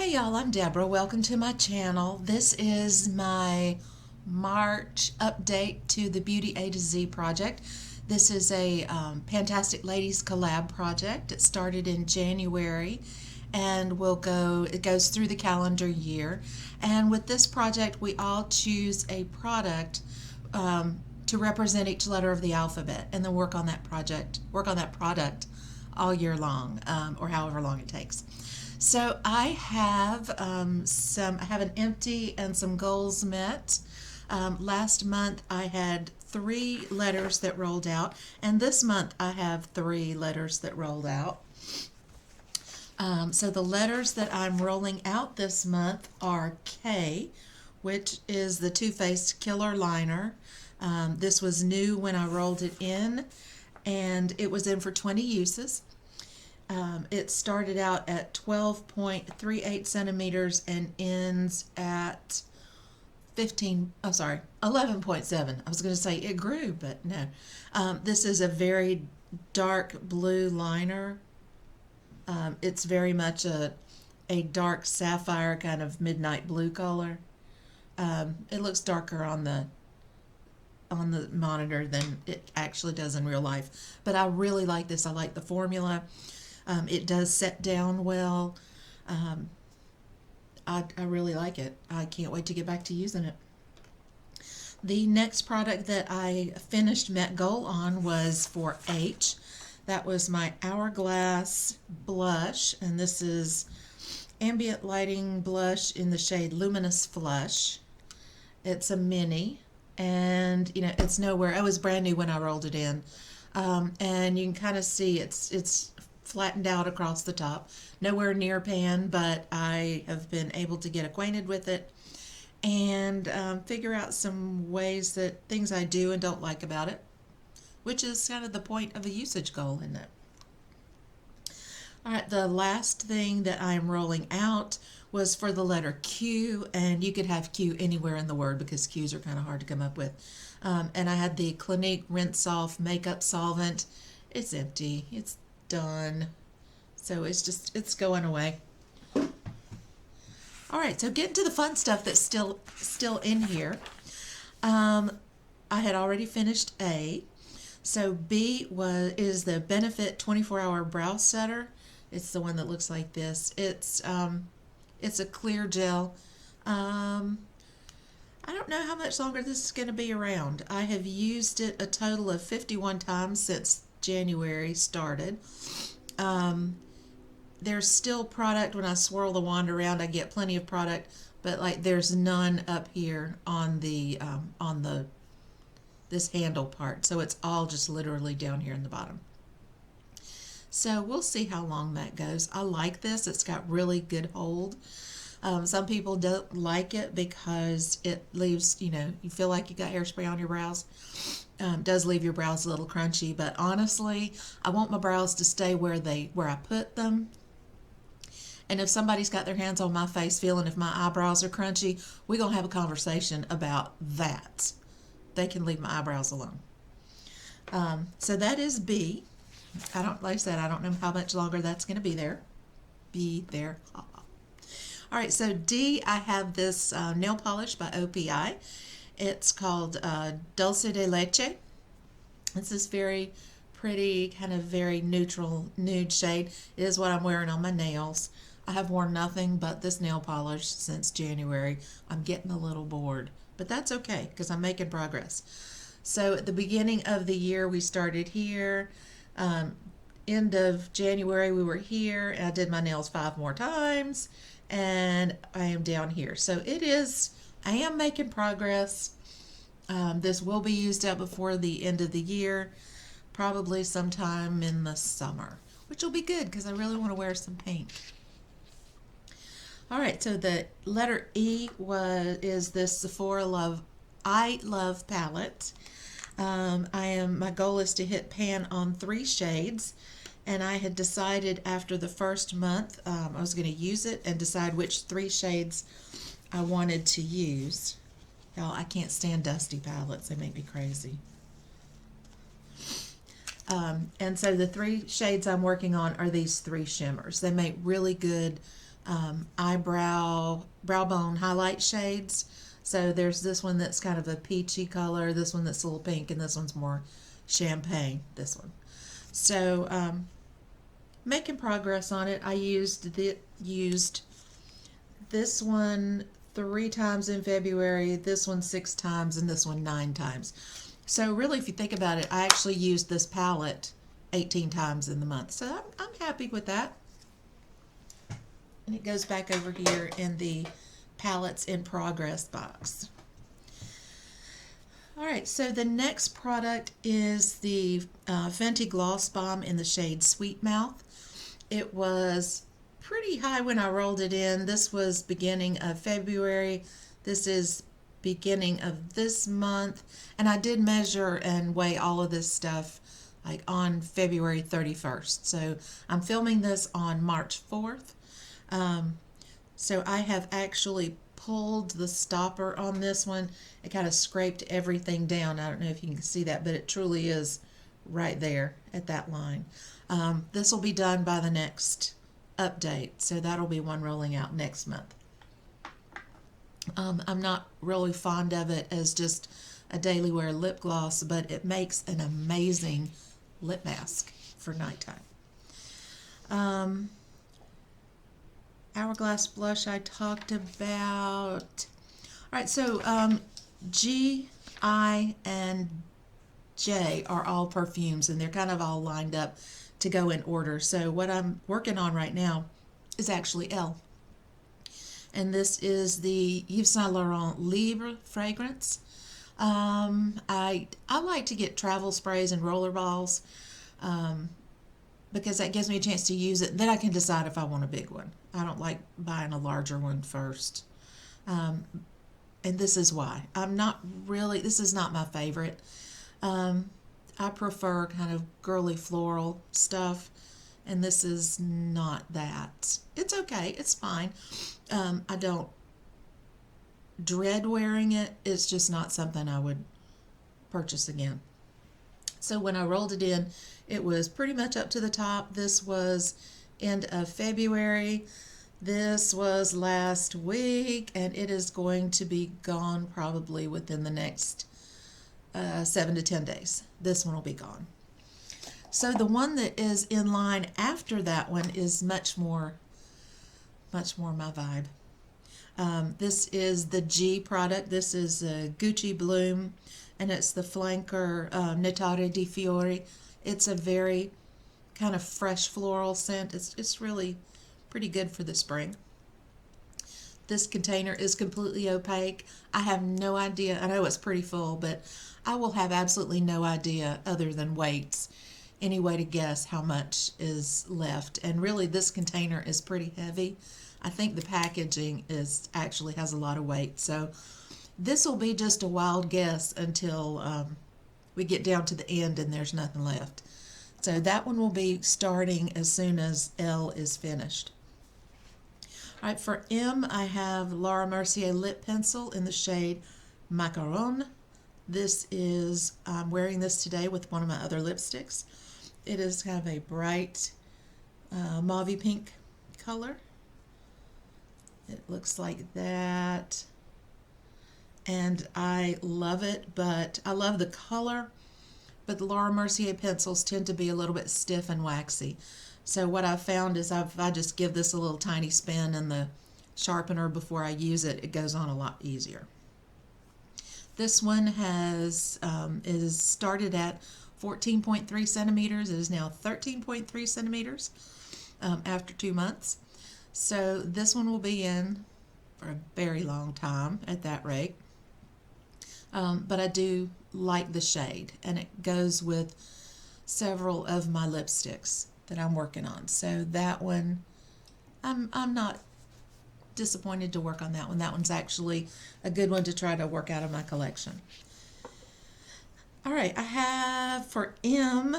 Hey y'all, I'm Deborah. Welcome to my channel. This is my March update to the Beauty A to Z project. This is a Pantastic Ladies Collab project. It started in January and it goes through the calendar year. And with this project, we all choose a product to represent each letter of the alphabet and then work on that product all year long, or however long it takes. So I have I have an empty and some goals met. Last month I had 3 letters that rolled out, and this month I have 3 letters that rolled out. So the letters that I'm rolling out this month are K, which is the Too Faced Killer Liner. This was new when I rolled it in, and it was in for 20 uses. It started out at 12.38 centimeters and ends at 11.7. I was going to say it grew, but no. This is a very dark blue liner. It's very much a dark sapphire kind of midnight blue color. It looks darker on the monitor than it actually does in real life, but I really like this. I like the formula. It does set down well. I really like it. I can't wait to get back to using it. The next product that I finished Met Goal on was for H. That was my Hourglass blush, and this is ambient lighting blush in the shade Luminous Flush. It's a mini, and it's nowhere. It was brand new when I rolled it in, and you can kind of see it's flattened out across the top. Nowhere near pan, but I have been able to get acquainted with it and figure out some things I do and don't like about it, which is kind of the point of a usage goal, isn't it? All right, the last thing that I'm rolling out was for the letter Q, and you could have Q anywhere in the word because Q's are kind of hard to come up with. And I had the Clinique Rinse Off Makeup Solvent. It's empty. It's done. So it's going away. All right, so getting to the fun stuff that's still in here. I had already finished A. So B is the Benefit 24-hour brow setter. It's the one that looks like this. It's a clear gel. I don't know how much longer this is going to be around. I have used it a total of 51 times since January started. There's still product. When I swirl the wand around, I get plenty of product, but there's none up here on this handle part, so it's all just literally down here in the bottom. So we'll see how long that goes. I like this. It's got really good hold. Some people don't like it because it leaves, you feel like you got hairspray on your brows. Does leave your brows a little crunchy, but honestly, I want my brows to stay where I put them. And if somebody's got their hands on my face feeling if my eyebrows are crunchy, we're going to have a conversation about that. They can leave my eyebrows alone. So that is B. Like I said, I don't know how much longer that's going to be there. All right, so D, I have this nail polish by OPI. It's called Dulce de Leche. It's this very pretty, kind of very neutral nude shade. It is what I'm wearing on my nails. I have worn nothing but this nail polish since January. I'm getting a little bored, but that's okay because I'm making progress. So at the beginning of the year, we started here. End of January, we were here, and I did my nails 5 more times, and I am down here. So I am making progress. This will be used up before the end of the year, probably sometime in the summer, which will be good because I really want to wear some pink. All right, so the letter E is this Sephora I Love palette. My goal is to hit pan on 3 shades, and I had decided after the first month I was going to use it and decide which 3 shades I wanted to use. Y'all, I can't stand dusty palettes. They make me crazy. And so the 3 shades I'm working on are these 3 shimmers. They make really good brow bone highlight shades. So there's this one that's kind of a peachy color, this one that's a little pink, and this one's more champagne, this one. So making progress on it. I used this one 3 times in February, this one 6 times, and this one 9 times. So really, if you think about it, I actually used this palette 18 times in the month. So I'm happy with that. And it goes back over here in the palettes in progress box. All right, so the next product is the Fenty Gloss Bomb in the shade Sweet Mouth. It was pretty high when I rolled it in. This was beginning of February. This is beginning of this month. And I did measure and weigh all of this stuff like on February 31st. So I'm filming this on March 4th. So I have actually pulled the stopper on this one. It kind of scraped everything down. I don't know if you can see that, but it truly is right there at that line. This will be done by the next update, so that'll be one rolling out next month. I'm not really fond of it as just a daily wear lip gloss, but it makes an amazing lip mask for nighttime. Hourglass blush I talked about. All right, so G, I, and J are all perfumes, and they're kind of all lined up to go in order. So what I'm working on right now is actually L. And this is the Yves Saint Laurent Libre fragrance. I like to get travel sprays and roller balls because that gives me a chance to use it. Then I can decide if I want a big one. I don't like buying a larger one first. And this is why. This is not my favorite. I prefer kind of girly floral stuff, and this is not that. It's okay, it's fine. I don't dread wearing it. It's just not something I would purchase again. So when I rolled it in, it was pretty much up to the top. This was end of February. This was last week, and it is going to be gone probably within the next 7 to 10 days. This one will be gone. So the one that is in line after that one is much more my vibe. This is the G product. This is Gucci Bloom, and it's the Flanker Notare di Fiori. It's a very kind of fresh floral scent. It's really pretty good for the spring. This container is completely opaque. I have no idea. I know it's pretty full, but I will have absolutely no idea other than weights, any way to guess how much is left. And really, this container is pretty heavy. I think the packaging actually has a lot of weight. So this will be just a wild guess until we get down to the end and there's nothing left. So that one will be starting as soon as L is finished. All right, for M, I have Laura Mercier lip pencil in the shade Macaron. I'm wearing this today with one of my other lipsticks. It is kind of a bright mauve pink color. It looks like that. And I love it, but I love the color, but the Laura Mercier pencils tend to be a little bit stiff and waxy. So what I've found is if I just give this a little tiny spin in the sharpener before I use it, it goes on a lot easier. This one is started at 14.3 centimeters. It is now 13.3 centimeters after 2 months. So this one will be in for a very long time at that rate. But I do like the shade, and it goes with several of my lipsticks that I'm working on. So that one, I'm not disappointed to work on that one. That one's actually a good one to try to work out of my collection. All right, I have for M,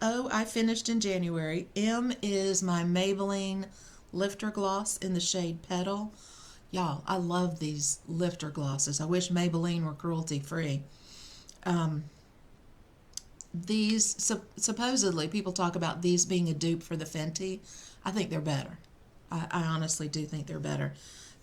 I finished in January. M is my Maybelline Lifter Gloss in the shade Petal. Y'all, I love these lifter glosses. I wish Maybelline were cruelty-free. These, supposedly, people talk about these being a dupe for the Fenty. I think they're better. I honestly do think they're better.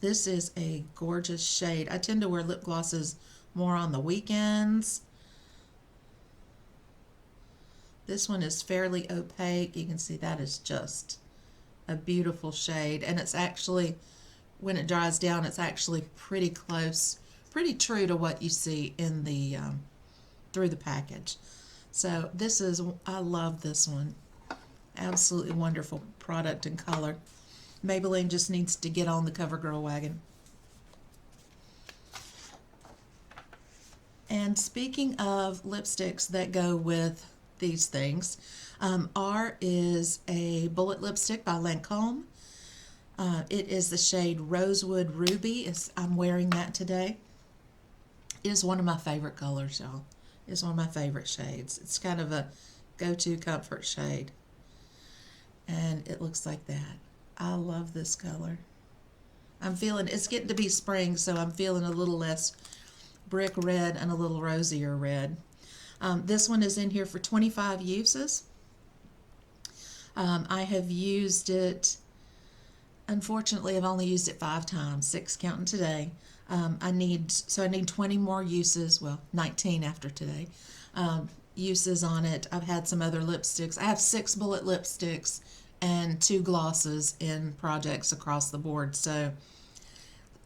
This is a gorgeous shade. I tend to wear lip glosses more on the weekends. This one is fairly opaque. You can see that is just a beautiful shade, and it's actually, when it dries down, it's actually pretty close, pretty true to what you see in the through the package. So this is, I love this one. Absolutely wonderful product and color. Maybelline just needs to get on the CoverGirl wagon. And speaking of lipsticks that go with these things, R is a bullet lipstick by Lancome. It is the shade Rosewood Ruby. I'm wearing that today. It is one of my favorite colors, y'all. It's one of my favorite shades. It's kind of a go-to comfort shade. And it looks like that. I love this color. I'm feeling, it's getting to be spring, so I'm feeling a little less brick red and a little rosier red. This one is in here for 25 uses. I have used it, unfortunately, I've only used it 5 times, 6 counting today. I need 20 more uses, well, 19 after today, uses on it. I've had some other lipsticks. I have 6 bullet lipsticks and 2 glosses in projects across the board, so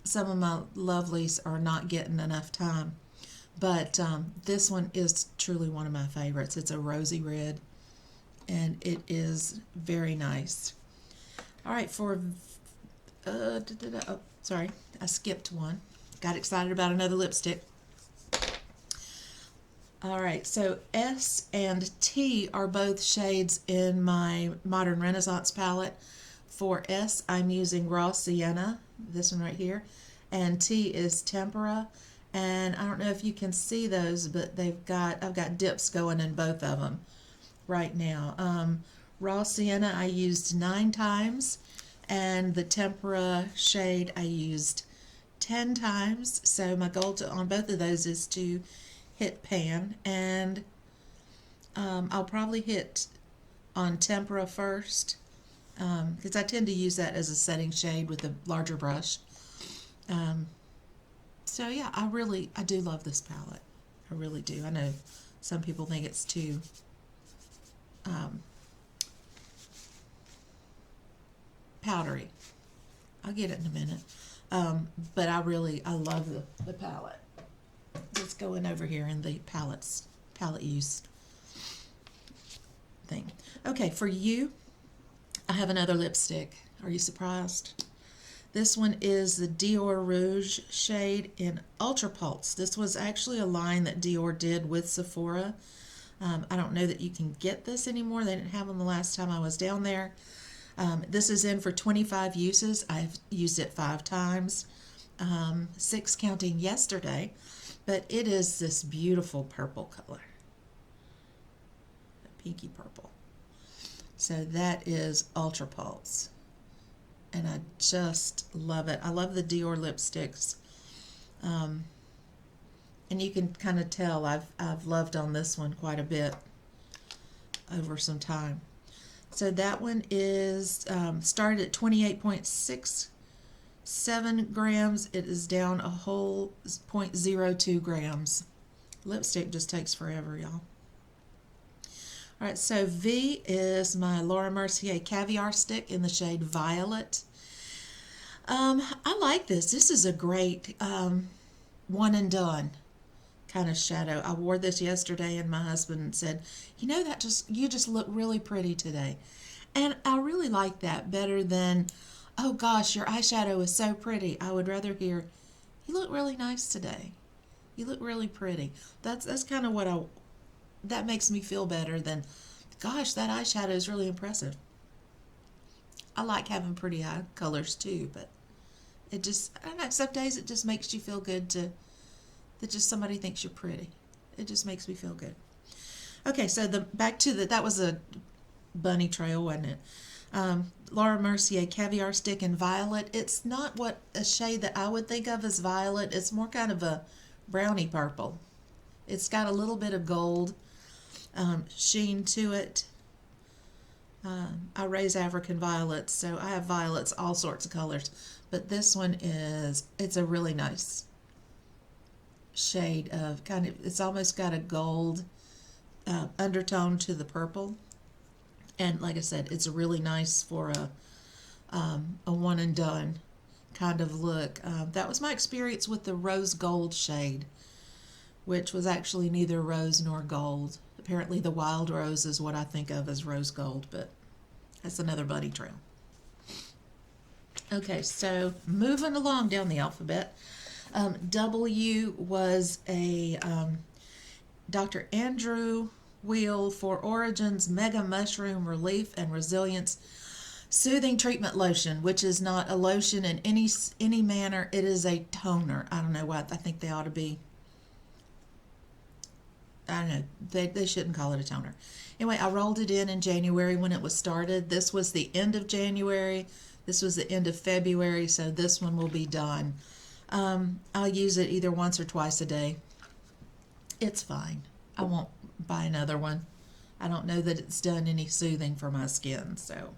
some of my lovelies are not getting enough time. But this one is truly one of my favorites. It's a rosy red, and it is very nice. All right, for, oh, sorry, I skipped one. Got excited about another lipstick. All right, so S and T are both shades in my Modern Renaissance palette. For S, I'm using Raw Sienna, this one right here, and T is Tempera. And I don't know if you can see those, but I've got dips going in both of them right now. Raw Sienna I used 9 times, and the Tempera shade I used 10 times. So my goal on both of those is to hit pan, and I'll probably hit on Tempera first, because I tend to use that as a setting shade with a larger brush. So yeah, I do love this palette. I really do. I know some people think it's too powdery. I'll get it in a minute. But I love the palette. Let's go in over here in the palette use thing. Okay, for you, I have another lipstick. Are you surprised? This one is the Dior Rouge shade in Ultra Pulse. This was actually a line that Dior did with Sephora. I don't know that you can get this anymore. They didn't have them the last time I was down there. This is in for 25 uses. I've used it 5 times, 6 counting yesterday, but it is this beautiful purple color, a pinky purple. So that is Ultra Pulse, and I just love it. I love the Dior lipsticks, and you can kind of tell I've loved on this one quite a bit over some time. So that one is started at 28.67 grams. It is down a whole 0.02 grams. Lipstick just takes forever, y'all. All right, so V is my Laura Mercier Caviar Stick in the shade Violet. I like this. This is a great one and done kind of shadow. I wore this yesterday, and my husband said, you know, you just look really pretty today. And I really like that better than, oh gosh, your eyeshadow is so pretty. I would rather hear, you look really nice today. You look really pretty. That's kind of that makes me feel better than, gosh, that eyeshadow is really impressive. I like having pretty eye colors too, but it just, I don't know, some days it just makes you feel good that just somebody thinks you're pretty. It just makes me feel good. Okay, so that was a bunny trail, wasn't it? Laura Mercier Caviar Stick in Violet. It's not what a shade that I would think of as violet. It's more kind of a brownie purple. It's got a little bit of gold sheen to it. I raise African violets, so I have violets all sorts of colors. But this one it's a really nice shade of it's almost got a gold undertone to the purple. And like I said, it's really nice for a one and done kind of look. That was my experience with the rose gold shade, which was actually neither rose nor gold. Apparently the wild rose is what I think of as rose gold, but that's another bunny trail. Okay, so moving along down the alphabet. W was a Dr. Andrew Wheel for Origins Mega Mushroom Relief and Resilience Soothing Treatment Lotion, which is not a lotion in any manner. It is a toner. I don't know what. I think they ought to be. I don't know. They shouldn't call it a toner. Anyway, I rolled it in January when it was started. This was the end of January. This was the end of February, so this one will be done. I'll use it either once or twice a day. It's fine. I won't buy another one. I don't know that it's done any soothing for my skin, so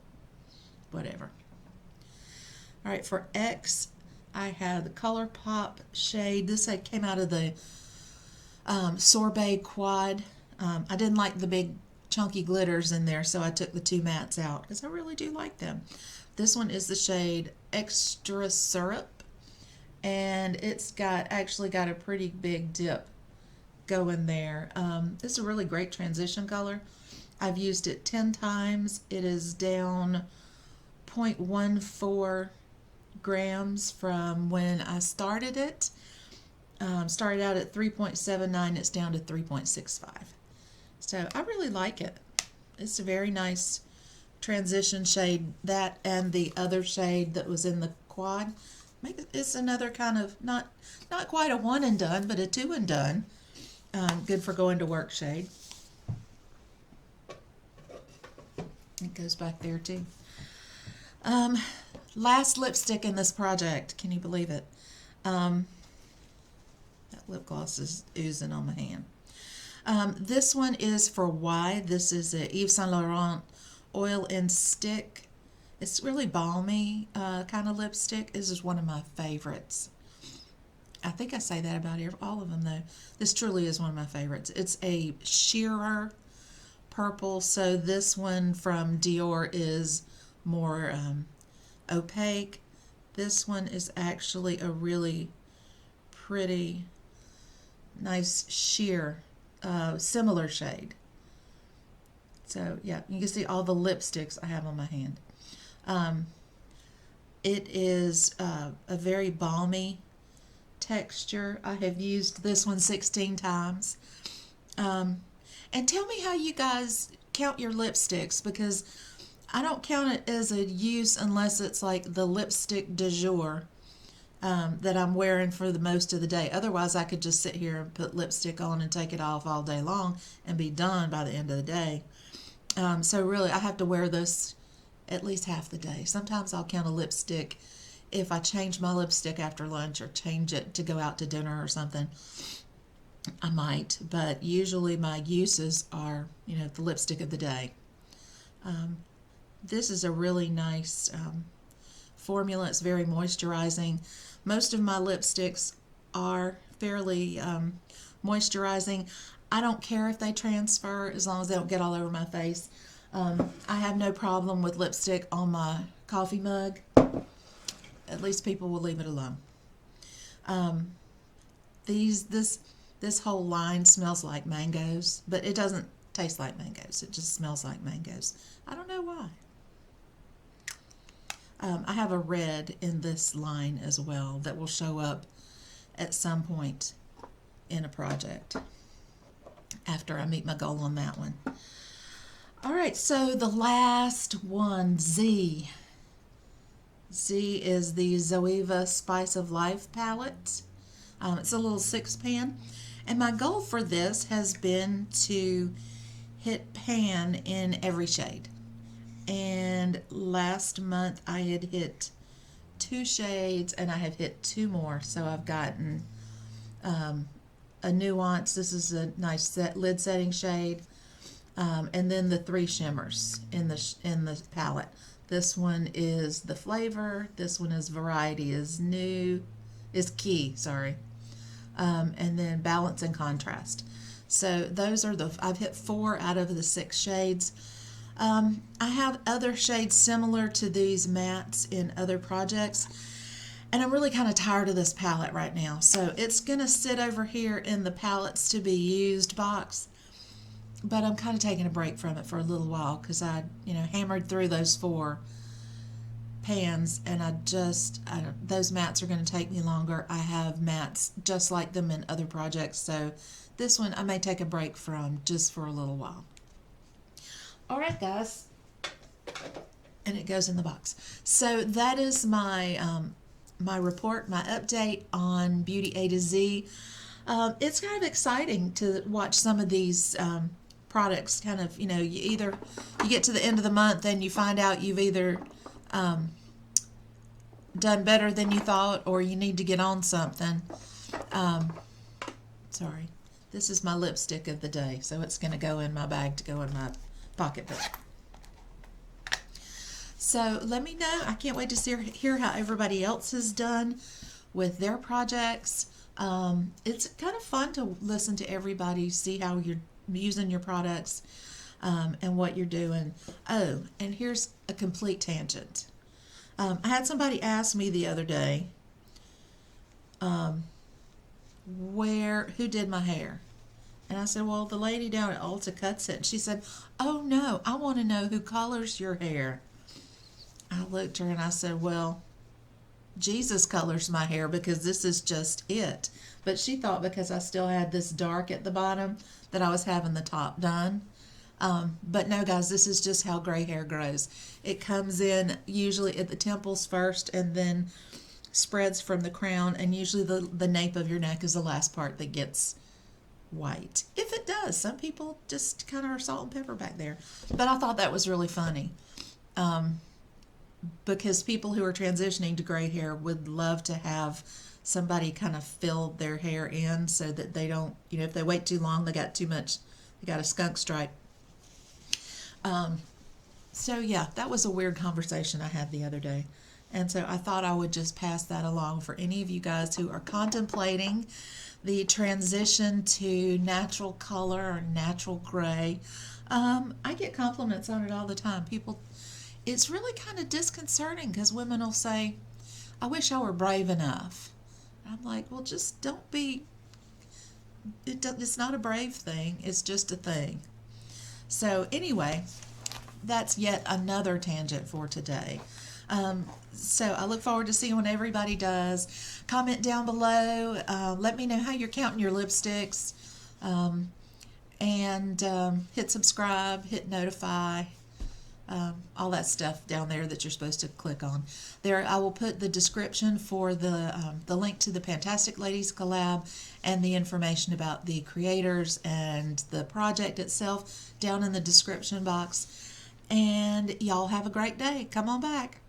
whatever. All right, for X, I have the ColourPop shade. This came out of the Sorbet Quad. I didn't like the big chunky glitters in there, so I took the two mattes out because I really do like them. This one is the shade Extra Syrup, and it's actually got a pretty big dip going there. This is a really great transition color. I've used it 10 times. It is down 0.14 grams from when I started it. Started out at 3.79. It's down to 3.65. So I really like it. It's a very nice transition shade. That and the other shade that was in the quad. It's another kind of not quite a one and done, but a two and done. Good for going to work shade. It goes back there too. Last lipstick in this project. Can you believe it? That lip gloss is oozing on my hand. This one is for Y. This is a Yves Saint Laurent Oil and Stick. It's really balmy kind of lipstick. This is one of my favorites. I think I say that about all of them, though. This truly is one of my favorites. It's a sheerer purple, so this one from Dior is more opaque. This one is actually a really pretty, nice sheer, similar shade. So, yeah, you can see all the lipsticks I have on my hand. It is a very balmy texture. I have used this one 16 times. And tell me how you guys count your lipsticks, because I don't count it as a use unless it's like the lipstick du jour that I'm wearing for the most of the day. Otherwise, I could just sit here and put lipstick on and take it off all day long and be done by the end of the day. So really, I have to wear this at least half the day. Sometimes I'll count a lipstick if I change my lipstick after lunch or change it to go out to dinner or something. I might, but usually my uses are, the lipstick of the day. This is a really nice formula. It's very moisturizing. Most of my lipsticks are fairly moisturizing. I don't care if they transfer as long as they don't get all over my face. I have no problem with lipstick on my coffee mug. At least people will leave it alone. This whole line smells like mangoes, but it doesn't taste like mangoes. It just smells like mangoes. I don't know why. I have a red in this line as well that will show up at some point in a project after I meet my goal on that one. All right, so the last one, Z. Z is the Zoeva Spice of Life palette. It's a little 6-pan. And my goal for this has been to hit pan in every shade. And last month I had hit 2 shades and I have hit 2 more. So I've gotten a nuance. This is a nice lid setting shade. And then the 3 shimmers in the palette. This one is the flavor. This one is variety is new, is key. Sorry, and then balance and contrast. So those are I've hit 4 out of the 6 shades. I have other shades similar to these mattes in other projects, and I'm really kind of tired of this palette right now. So it's going to sit over here in the palettes to be used box, but I'm kind of taking a break from it for a little while because I hammered through those 4 pans, and those mattes are going to take me longer. I have mattes just like them in other projects, so this one I may take a break from just for a little while. Alright guys, and it goes in the box. So that is my my report, my update on Beauty A to Z. It's kind of exciting to watch some of these products kind of, you get to the end of the month and you find out you've either done better than you thought, or you need to get on something. Sorry, this is my lipstick of the day, so it's going to go in my bag to go in my pocketbook. So let me know. I can't wait to hear how everybody else has done with their projects. It's kind of fun to listen to everybody, see how you're using your products, and what you're doing. Oh, and here's a complete tangent. I had somebody ask me the other day who did my hair. And I said, well, the lady down at Ulta cuts it. And she said, oh no, I want to know who colors your hair. I looked at her and I said, well, Jesus colors my hair because this is just it. But she thought because I still had this dark at the bottom that I was having the top done. But no, guys, this is just how gray hair grows. It comes in usually at the temples first and then spreads from the crown, and usually the nape of your neck is the last part that gets white. If it does. Some people just kind of are salt and pepper back there. But I thought that was really funny. Because people who are transitioning to gray hair would love to have somebody kind of fill their hair in so that they don't, if they wait too long, they got a skunk stripe. So yeah, that was a weird conversation I had the other day. And so I thought I would just pass that along for any of you guys who are contemplating the transition to natural color or natural gray. I get compliments on it all the time. It's really kind of disconcerting because women will say, I wish I were brave enough. I'm like, well, just don't be. It's not a brave thing. It's just a thing. So anyway, that's yet another tangent for today. So I look forward to seeing what everybody does. Comment down below. Let me know how you're counting your lipsticks. And hit subscribe, hit notify. All that stuff down there that you're supposed to click on. There, I will put the description for the link to the Pantastic Ladies Collab and the information about the creators and the project itself down in the description box. And y'all have a great day. Come on back.